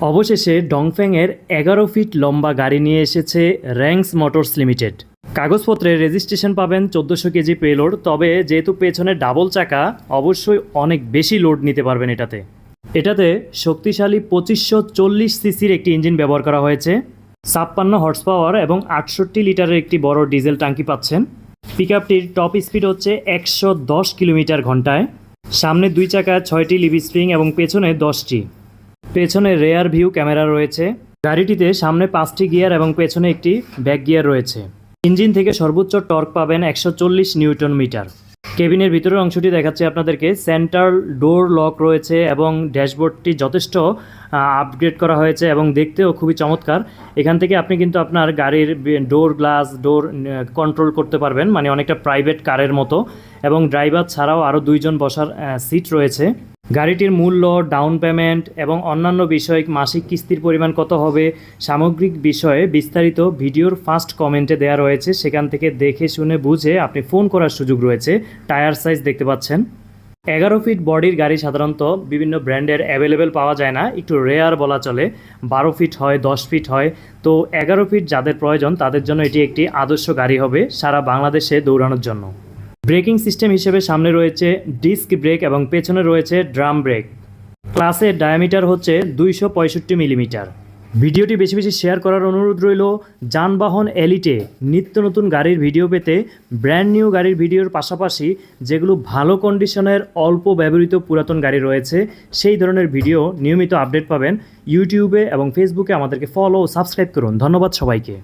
অবশেষে ডংফ্যাংয়ের 11 ফিট লম্বা গাড়ি নিয়ে এসেছে র্যাংস মোটরস লিমিটেড। কাগজপত্রে রেজিস্ট্রেশন পাবেন 1400 কেজি পেলোড, তবে যেহেতু পেছনে ডাবল চাকা অবশ্যই অনেক বেশি লোড নিতে পারবেন এটাতে শক্তিশালী 2540 সিসির একটি ইঞ্জিন ব্যবহার করা হয়েছে। 56 হর্স পাওয়ার এবং 68 লিটারের একটি বড় ডিজেল ট্যাঙ্কি পাচ্ছেন। পিকআপটির টপ স্পিড হচ্ছে 110 কিলোমিটার ঘন্টায়। সামনে 2 চাকায় 6টি লিভ স্প্রিং এবং পেছনে 10টি। পেছনে রেয়ার ভিউ ক্যামেরা রয়েছে। গাড়িটিতে সামনে 5টি গিয়ার এবং পেছনে একটি ব্যাক গিয়ার রয়েছে। ইঞ্জিন থেকে সর্বোচ্চ টর্ক পাবেন 140 নিউটন মিটার। কেবিনের ভিতরের অংশটি দেখাচ্ছে আপনাদেরকে। সেন্ট্রাল ডোর লক রয়েছে এবং ড্যাশবোর্ডটি যথেষ্ট আপগ্রেড করা হয়েছে এবং দেখতেও খুবই চমৎকার। এখান থেকে আপনি কিন্তু আপনার গাড়ির ডোর গ্লাস ডোর কন্ট্রোল করতে পারবেন, মানে অনেকটা প্রাইভেট কারের মতো। এবং ড্রাইভার ছাড়াও আরও 2 জন বসার সিট রয়েছে। গাড়িটির মূল্য, ডাউন পেমেন্ট এবং অন্যান্য বিষয়ে মাসিক কিস্তির পরিমাণ কত হবে, সামগ্রিক বিষয়ে বিস্তারিত ভিডিওর ফার্স্ট কমেন্টে দেওয়া রয়েছে। সেখান থেকে দেখে শুনে বুঝে আপনি ফোন করার সুযোগ রয়েছে। টায়ার সাইজ দেখতে পাচ্ছেন। 11 ফিট বডির গাড়ি সাধারণত বিভিন্ন ব্র্যান্ডের অ্যাভেলেবেল পাওয়া যায় না, একটু রেয়ার বলা চলে। 12 ফিট হয়, 10 ফিট হয়। তো 11 ফিট যাদের প্রয়োজন তাদের জন্য এটি একটি আদর্শ গাড়ি হবে সারা বাংলাদেশে দৌড়ানোর জন্য। ব্রেকিং সিস্টেম হিসেবে সামনে রয়েছে ডিস্ক ব্রেক এবং পেছনে রয়েছে ড্রাম ব্রেক। ক্লাসের ডায়ামিটার হচ্ছে 265 মিলিমিটার। ভিডিওটি বেশি বেশি শেয়ার করার অনুরোধ রইল। যানবাহন এলিটে নিত্য নতুন গাড়ির ভিডিও পেতে ব্র্যান্ড নিউ গাড়ির ভিডিওর পাশাপাশি যেগুলো ভালো কন্ডিশনের অল্প ব্যবহৃত পুরাতন গাড়ি রয়েছে সেই ধরনের ভিডিও নিয়মিত আপডেট পাবেন ইউটিউবে এবং ফেসবুকে। আমাদেরকে ফলো ও সাবস্ক্রাইব করুন। ধন্যবাদ সবাইকে।